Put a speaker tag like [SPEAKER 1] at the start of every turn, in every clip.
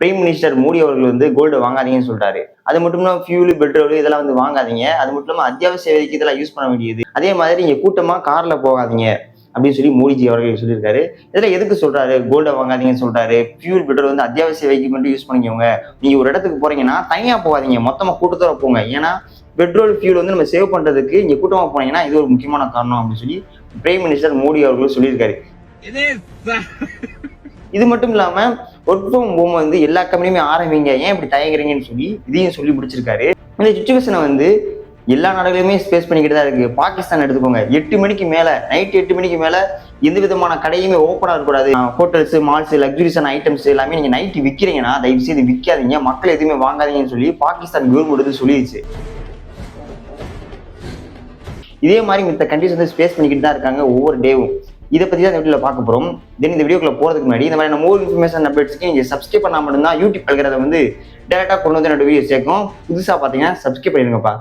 [SPEAKER 1] Prime minister Modi அவர்கள் வந்து gold வாங்காதீங்கன்னு சொல்றாரு. அது மட்டும் இல்லாம ஃபியூல், பெட்ரோல் இதெல்லாம் வந்து வாங்காதீங்க. அது மட்டும் இல்லாம அத்தியாவசிய தேவைக்கு இதெல்லாம் யூஸ் பண்ண வேண்டியது. அதே மாதிரி நீங்க கூட்டமா கார்ல போகாதீங்க அப்படின்னு சொல்லி மோடிஜி அவர்கள் சொல்லியிருக்காரு. இதெல்லாம் எதுக்கு சொல்றாரு? கோல்டை வாங்காதீங்கன்னு சொல்றாரு. ஃபியூல், பெட்ரோல் வந்து அத்தியாவசிய தேவைக்கு மட்டும் யூஸ் பண்ணிக்கோங்க. நீங்க ஒரு இடத்துக்கு போறீங்கன்னா தனியா போகாதீங்க, மொத்தமா கூட்டத்தோட போங்க. ஏன்னா பெட்ரோல், ஃபியூல் வந்து நம்ம சேவ் பண்றதுக்கு இங்க கூட்டமா போனீங்கன்னா இது ஒரு முக்கியமான காரணம் அப்படின்னு சொல்லி பிரைம் மினிஸ்டர் மோடி அவர்கள் சொல்லியிருக்காரு. இது மட்டும் இல்லாம ஒர்க் ஃப்ரம் ஹோம் வந்து எல்லா கம்பெனியுமே ஆரம்பிங்க, ஏன் இப்படி தயங்குறீங்கன்னு சொல்லி இதையும் சொல்லி முடிச்சிருக்காரு. இந்த சுச்சுவேஷனை வந்து எல்லா நாடுகளுமே ஸ்பேஸ் பண்ணிக்கிட்டு தான் இருக்கு. பாகிஸ்தான் எடுத்துக்கோங்க, 8 மணிக்கு மேல, நைட் 8 மணிக்கு மேல எந்த விதமான கடையுமே ஓப்பனா இருக்கக்கூடாது. ஹோட்டல்ஸ், மால்ஸ், லக்ஸுரிஸான ஐட்டம்ஸ் எல்லாமே நீங்க நைட்டு விற்கிறீங்கன்னா தயவு செய்து விற்காதீங்க, மக்கள் எதுவுமே வாங்காதீங்கன்னு சொல்லி பாகிஸ்தான் கவர்மெண்ட் சொல்லிடுச்சு. இதே மாதிரி மித்த கண்ட்ரிஸ் வந்து ஸ்பேஸ் பண்ணிக்கிட்டு தான் இருக்காங்க ஒவ்வொரு டேவும். இதை பத்தி தான் இந்த வீடியோல பார்க்க போறோம். தென் இந்த வீடியோக்குள்ள போறதுக்கு முன்னாடி இந்த மாதிரி மோர் இன்ஃபர்மேஷன் அப்டேட்ஸ்க்கு நீங்க சப்ஸ்கிரைப் பண்ணா மட்டும்தான் யூடியூப் அல்கோரிதம் வந்து டைரக்டா கொண்டு வந்து என்னோட வீடியோ சேர்க்கும். புதுசா பாத்தீங்கன்னா சப்ஸ்கிரைப் பண்ணிருங்கப்பா.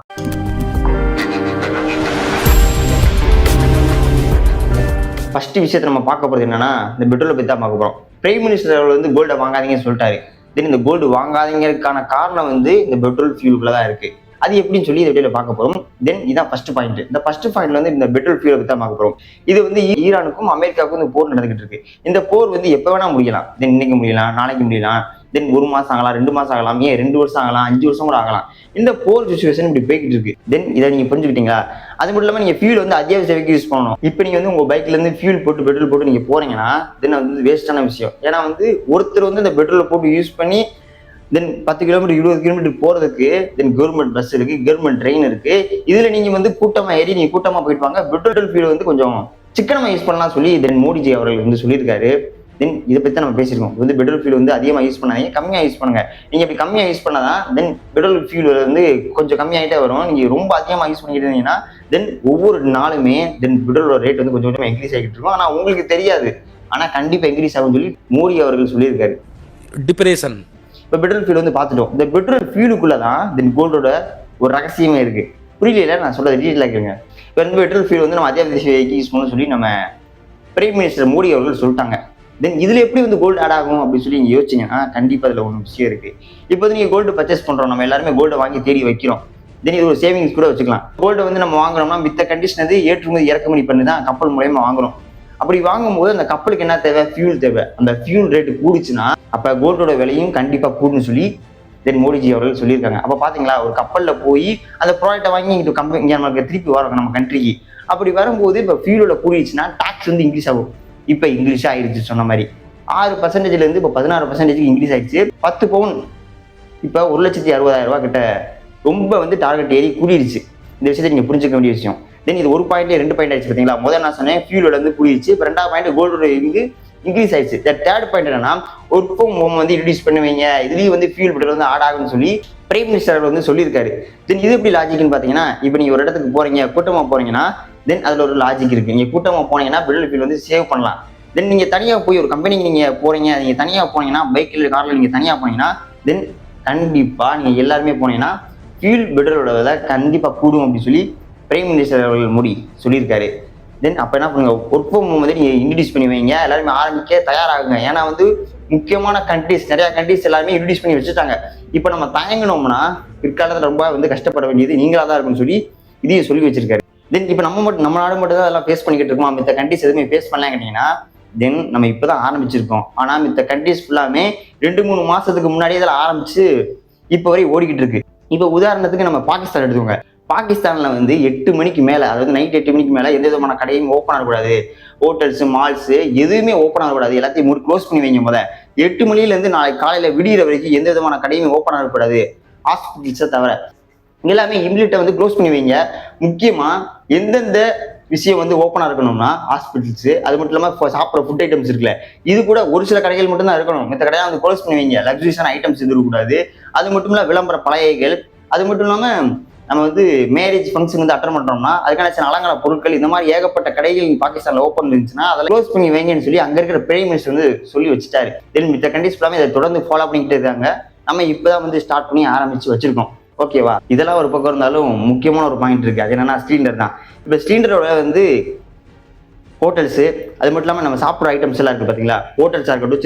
[SPEAKER 1] ஃபர்ஸ்ட் விஷயத்தை நம்ம பார்க்க போறது என்னன்னா, இந்த பெட்ரோலை பத்தி தான் பார்க்க போறோம். பிரைம் மினிஸ்டர் அவர்கள் வந்து கோல்டை வாங்காதீங்கன்னு சொல்லிட்டாரு. தென் இந்த கோல்டு வாங்காதீங்கிறதுக்கான காரணம் வந்து இந்த பெட்ரோல் ஃபியூலுக்குள்ள தான் இருக்கு. அது எப்படின்னு சொல்லி இந்த வீடியோல பார்க்க போறோம். தென் இதான் ஃபர்ஸ்ட் பாயிண்ட். இந்த ஃபர்ஸ்ட் பாயிண்ட்ல வந்து இந்த பெட்ரோல் ஃபியூலை பத்தி தான் பார்க்க போறோம். இது வந்து ஈரானுக்கும் அமெரிக்காவுக்கும் இந்த போர் நடந்துகிட்டு இருக்கு. இந்த போர் வந்து எப்ப வேணா முடியலாம். தென் இன்னைக்கு முடியலாம், நாளைக்கு முடியலாம், தென் 1 மாசம் ஆகலாம், 2 மாசம் ஆகலாம், ஏன் 2 வருஷம் ஆகலாம், 5 வருஷம் கூட ஆகலாம். இந்த போர் சிச்சுவேஷன் இப்படி போய்கிட்டு இருக்கு. தென் இதை நீங்க புரிஞ்சுக்கிட்டீங்களா? அது மட்டும் இல்லாம நீங்க ஃபியூல் வந்து அத்தியாவசிய தேவைக்கு யூஸ் பண்ணணும். இப்போ நீங்க வந்து உங்க பைக்ல இருந்து ஃபியூல் போட்டு பெட்ரோல் போட்டு நீங்க போறீங்கன்னா தென் வந்து வேஸ்டான விஷயம். ஏன்னா வந்து ஒருத்தர் வந்து இந்த பெட்ரோலை போட்டு யூஸ் பண்ணி தென் 10 கிலோமீட்டர் 20 கிலோமீட்டர் போறதுக்கு தென் கவர்மெண்ட் பஸ் இருக்கு, கவர்மெண்ட் ட்ரெயின் இருக்கு. இதுல நீங்க வந்து கூட்டமா ஏறி நீங்க கூட்டமா போயிட்டு பெட்ரோல் ஃபியூல் வந்து கொஞ்சம் சிக்கனமா யூஸ் பண்ணலாம் சொல்லி தென் மோடிஜி அவர்கள் வந்து சொல்லியிருக்காரு. தென் இதை பத்தி நம்ம பேசியிருக்கோம். வந்து பெட்ரோல் ஃபியூல் வந்து அதிகமா யூஸ் பண்ணாதீங்க, கம்மியா யூஸ் பண்ணுங்க. நீங்க இப்படி கம்மியா யூஸ் பண்ணாதான் தென் பெட்ரோல் ஃபியூல் வந்து கொஞ்சம் கம்மியாயிட்டே வரும். நீங்க ரொம்ப அதிகமா யூஸ் பண்ணிட்டு இருந்தீங்கன்னா தென் ஒவ்வொரு நாளுமே தென் பெட்ரோலோட ரேட் வந்து கொஞ்சம் கொஞ்சமா இன்க்ரீஸ் ஆகிட்டு இருக்கும். ஆனா உங்களுக்கு தெரியாது, ஆனா கண்டிப்பா இன்க்ரீஸ் ஆகும் சொல்லி மோடி அவர்கள் சொல்லியிருக்காரு.
[SPEAKER 2] டிப்ரேஷன்.
[SPEAKER 1] இப்போ பெட்ரோல் ஃபியூல் வந்து பார்த்துட்டோம். இந்த பெட்ரோல் ஃபியூலுக்குள்ளதான் தென் கோல்டோட ஒரு ரகசியமே இருக்கு. புரியல, நான் சொல்றது டீட்டெயிலாக கேளுங்க. இப்போ வந்து பெட்ரோல் ஃபியூல் வந்து நம்ம அத்தியாவசிய யூஸ் பண்ணணும்னு சொல்லி நம்ம பிரைம் மினிஸ்டர் மோடி அவர்கள் சொல்லிட்டாங்க. தென் இதுல எப்படி வந்து கோல்டு ஆட் ஆகும் அப்படின்னு சொல்லி நீங்க யோசிச்சீங்கன்னா கண்டிப்பா அதுல ஒன்று விஷயம் இருக்கு. இப்போ வந்து நீங்க கோல்டு பர்ச்சேஸ் பண்றோம், நம்ம எல்லாருமே கோல்டை வாங்கி தேடி வைக்கிறோம். தென் இது ஒரு சேவிங்ஸ் கூட வச்சுக்கலாம். கோல்டை வந்து நம்ம வாங்குறோம்னா மித்த கண்டிஷன் வந்து ஏற்றுமதி இறக்குமதி பண்ணி தான் கப்பல் மூலயமா வாங்குறோம். அப்படி வாங்கும்போது அந்த கப்பலுக்கு என்ன தேவை? ஃபியூல் தேவை. அந்த ஃபியூல் ரேட்டு கூடுச்சுன்னா அப்ப கோல்டோட விலையும் கண்டிப்பா கூடுன்னு சொல்லி தென் மோடிஜி அவர்கள் சொல்லியிருக்காங்க. அப்ப பாத்தீங்களா, ஒரு கப்பல்ல போய் அந்த ப்ராடக்ட்டை வாங்கி இங்க நமக்கு திருப்பி வரும் நம்ம கண்ட்ரிக்கு. அப்படி வரும்போது இப்ப ஃபியூலோட கூடிச்சுன்னா டாக்ஸ் வந்து இன்க்ரீஸ் ஆகும். இப்ப இன்க்ரீஸ் ஆயிடுச்சு சொன்ன மாதிரி 6% இருந்து இப்ப 16% இன்க்ரீஸ் ஆயிடுச்சு. 10 பவுன் இப்ப 1,60,000 கிட்ட ரொம்ப வந்து டார்கெட் ஏறி கூடிடுச்சு. இந்த விஷயத்தை நீங்க புரிஞ்சுக்க வேண்டிய விஷயம். தென் இது 1 பாயிண்ட் 2 பாயிண்ட் ஆயிடுச்சு பாத்தீங்களா. முதல் நான் சொன்னேன் ஃபியூலோட வந்து கூடிடுச்சு. இப்ப 2வது பாயிண்ட் கோல்டோட இருந்து இன்க்ரீஸ் ஆயிடுச்சு. தேர்ட் பாயிண்ட் என்னன்னா ஒர்க் ஃப்ரம் ஹோம் வந்து இன்ட்ரோடியூஸ் பண்ணுவீங்க, இதுலயும் வந்து ஃபியூல் பெட்ரோல் வந்து ஆட் ஆகும்னு சொல்லி பிரைம் மினிஸ்டர் வந்து சொல்லியிருக்காரு. தென் இது எப்படி லாஜிக்னு பாத்தீங்கன்னா, இப்ப நீங்க ஒரு இடத்துக்கு போறீங்க, கூட்டமா போறீங்கன்னா தென் அதுல ஒரு லாஜிக் இருக்கு. நீங்க கூட்டமா போனீங்கன்னா பெட்ரோல் ஃபியூல் வந்து சேவ் பண்ணலாம். தென் நீங்க தனியா போய் ஒரு கம்பெனிக்கு நீங்க போறீங்க, நீங்க தனியா போனீங்கன்னா பைக்ல கார்ல நீங்க தனியா போனீங்கன்னா தென் கண்டிப்பா நீங்க எல்லாருமே போனீங்கன்னா ஃபியூல் பெட்ரோலோட விலை கண்டிப்பா கூடும் அப்படின்னு சொல்லி பிரைம் மினிஸ்டர் அவர்கள் மோடி சொல்லியிருக்காரு. தென் அப்ப என்ன பண்ணுங்க, ஒர்க் ஃப்ரம் ஹோம் வந்து நீங்க இன்ட்ரோடியூஸ் பண்ணி வைங்க, எல்லாருமே ஆரம்பிக்க தயாராகுங்க. ஏன்னா வந்து முக்கியமான கண்ட்ரிஸ், நிறைய கண்ட்ரிஸ் எல்லாருமே இன்ட்ரோடியூஸ் பண்ணி வச்சுட்டாங்க. இப்ப நம்ம தயங்கினோம்னா பிற்காலத்துல ரொம்ப வந்து கஷ்டப்பட வேண்டியது நீங்களா தான் இருக்குன்னு சொல்லி இதையும் சொல்லி வச்சிருக்காரு. தென் இப்ப நம்ம நாடு மட்டும் தான் அதெல்லாம் ஃபேஸ் பண்ணிக்கிட்டு இருக்கோம், மித்த கண்ட்ரிஸ் எதுவுமே ஃபேஸ் பண்ணலாம் கேட்டீங்கன்னா தென் நம்ம இப்பதான் ஆரம்பிச்சிருக்கோம். ஆனா மித்த கண்ட்ரிஸ் ஃபுல்லாமே 2-3 மாசத்துக்கு முன்னாடியே இதில் ஆரம்பிச்சு இப்போ வரை ஓடிக்கிட்டு இருக்கு. இப்போ உதாரணத்துக்கு நம்ம பாகிஸ்தான் எடுத்துக்கோங்க. பாகிஸ்தான்ல வந்து 8 மணிக்கு மேல, அதாவது நைட் 8 மணிக்கு மேல எந்த விதமான கடையும் ஓப்பன் ஆகக்கூடாது. ஹோட்டல்ஸ், மால்ஸ் எதுவுமே ஓப்பன் ஆகக்கூடாது. எல்லாத்தையும் க்ளோஸ் பண்ணி வைங்க. 8 மணில இருந்து நாளைக்கு காலையில விடிகிற வரைக்கும் எந்த விதமான கடையும் ஓப்பன் ஆகக்கூடாது, ஹாஸ்பிட்டல்ஸை தவிர. எல்லாமே இம்மிடியேட்டா வந்து க்ளோஸ் பண்ணி வைங்க. முக்கியமா எந்தெந்த விஷயம் வந்து ஓப்பனா இருக்கணும்னா ஹாஸ்பிட்டல்ஸ், அது மட்டும் இல்லாம சாப்பிட்ற ஃபுட் ஐட்டம்ஸ் இருக்குல்ல, இது கூட ஒரு சில கடைகள் மட்டும் தான் இருக்கணும். மற்ற கடையா வந்து க்ளோஸ் பண்ணி வைங்க. லக்ஸுரிஸான ஐட்டம்ஸ் எதுவும் இருக்கக்கூடாது. அது மட்டும் இல்ல விளம்பர பலகைகள், அது மட்டும் இல்லாம நம்ம வந்து மேரேஜ் ஃபங்க்ஷன் வந்து அட்டன் பண்றோம்னா அதுக்கான சில அலங்கார பொருட்கள், இந்த மாதிரி ஏகப்பட்ட கடைகள் பாகிஸ்தான்ல ஓப்பன் இருந்துச்சுன்னா அதில் க்ளோஸ் பண்ணி வைங்கன்னு சொல்லி அங்க இருக்கிற பிரைம் மினிஸ்டர் வந்து சொல்லி வச்சுட்டாரு. தென் மித்த கண்ட்ரிஸ் ஃபுல்லாமே இதை தொடர்ந்து ஃபாலோ பண்ணிக்கிட்டே இருக்காங்க. நம்ம இப்பதான் வந்து ஸ்டார்ட் பண்ணி ஆரம்பிச்சு வச்சிருக்கோம். ஓகேவா? இதெல்லாம் ஒரு பக்கம் இருந்தாலும் முக்கியமான ஒரு பாயிண்ட் இருக்கு. அது என்னன்னா சிலிண்டர் தான். இப்ப சிலிண்டரோட வந்து ஹோட்டல்ஸு, அது மட்டும் இல்லாமல் நம்ம சாப்பிட்ற ஐட்டம்ஸ் எல்லாம் இருக்குது பார்த்தீங்களா, ஹோட்டல்ஸாக இருக்கட்டும்,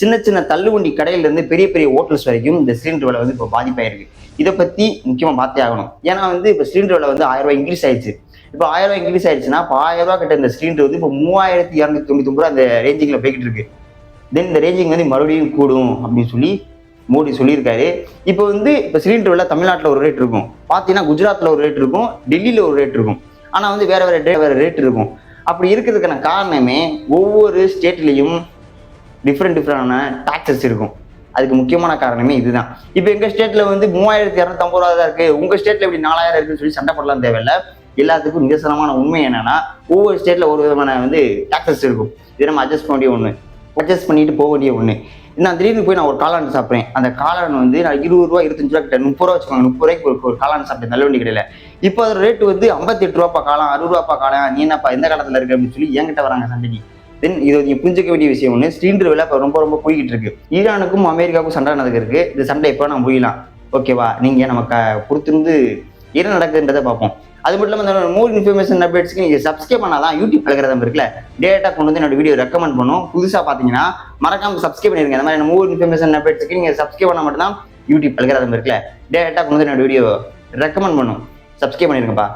[SPEAKER 1] சின்ன சின்ன தள்ளுவண்டி கடையிலேருந்து பெரிய பெரிய ஹோட்டல்ஸ் வரைக்கும் இந்த சிலிண்டர் விலை வந்து இப்போ பாதிப்பாயிருக்கு. இதை பற்றி முக்கியமாக பார்த்தே ஆகணும். ஏன்னா வந்து இப்போ சிலிண்டர் விலை வந்து 1000 ரூபாய் இன்க்ரீஸ் ஆயிடுச்சு. இப்போ 1000 ரூபாய் இன்க்ரீஸ் ஆயிடுச்சுன்னா இப்போ 1000 ரூபாய் கிட்ட இந்த சிலிண்டர் வந்து இப்போ 3299 ரூபா அந்த ரேஞ்சிங்கில் போய்கிட்டு இருக்கு. தென் இந்த ரேஞ்சிங் வந்து மறுபடியும் கூடும் அப்படின்னு சொல்லி மோடி சொல்லியிருக்காரு. இப்போ வந்து இப்போ சிலிண்டர் விலை தமிழ்நாட்டில் ஒரு ரேட் இருக்கும், பார்த்தீங்கன்னா குஜராத்தில் ஒரு ரேட் இருக்கும், டெல்லியில் ஒரு ரேட் இருக்கும். ஆனால் வந்து வேற ரேட் இருக்கும். அப்படி இருக்கிறதுக்கான காரணமே ஒவ்வொரு ஸ்டேட்லேயும் டிஃப்ரெண்டான டாக்ஸஸ் இருக்கும். அதுக்கு முக்கியமான காரணமே இதுதான். இப்போ எங்கள் ஸ்டேட்டில் வந்து 3250 ரூபா தான் இருக்குது, உங்கள் ஸ்டேட்டில் எப்படி 4000 இருக்குன்னு சொல்லி சண்டை போடலாம் தேவையில்லை. எல்லாத்துக்கும் நிதர்சனமான உண்மை என்னன்னா ஒவ்வொரு ஸ்டேட்டில் ஒரு விதமான வந்து டாக்ஸஸ் இருக்கும். இது நம்ம அட்ஜஸ்ட் பண்ண வேண்டிய ஒன்று, அட்ஜஸ்ட் பண்ணிட்டு போக வேண்டிய ஒன்று. நான் திடீர்னு போய் நான் ஒரு காளான் சாப்பிட்றேன். அந்த காளான் வந்து நான் 20 ரூபா 25 ரூபா கிட்ட 30 ரூபா வச்சுக்கோங்க, 30 ரூபாய்க்கு ஒரு காளான் சாப்பிட்டேன் தள்ளுவண்டி கடையில். இப்போ அது ரேட்டு வந்து 58 ரூபாப்பா காளான், 60 ரூபாப்பா காளான், நீ என்னப்பா எந்த காலத்தில் இருக்கு அப்படின்னு சொல்லி என்கிட்ட வராங்க சண்டைக்கு. தென் இது நீங்க புரிஞ்சுக்க வேண்டிய விஷயம் ஒன்று, சிலிண்டர் விலை இப்போ ரொம்ப போய்கிட்டு இருக்கு. ஈரானுக்கும் அமெரிக்காவுக்கும் சண்டை நடந்திருக்கு. இந்த சண்டை எப்போ நான் முடியலாம், ஓகேவா? நீங்கள் நமக்கு பொறுத்திருந்து என்ன நடக்குதுன்றதை பார்ப்போம். அது மட்டும் இல்லாமல் மோர் இன்ஃபர்மேஷன் அப்டேட்ஸ்க்கு நீங்கள் சப்ஸ்கிரைப் பண்ணாதான் யூடியூப் அல்காரிதம் இருக்குல்ல, டேட்டா கொண்டு வந்து என்னோட வீடியோ ரெக்கமெண்ட் பண்ணும். புதுசாக பார்த்தீங்கன்னா மறக்காம சப்ஸ்கிரைப் பண்ணிருங்க. அந்த மாதிரி மோர் இன்ஃபர்மேஷன் அப்டேட்ஸ்க்கு நீங்கள் சப்ஸ்கிரைப் பண்ணால் மட்டும்தான் யூடியூப் அல்காரிதம் இருக்குல்ல, டேட்டா கொண்டு வந்து என்னோட வீடியோ ரெக்கமெண்ட் பண்ணும். சப்ஸ்கிரைப் பண்ணிருங்கப்பா.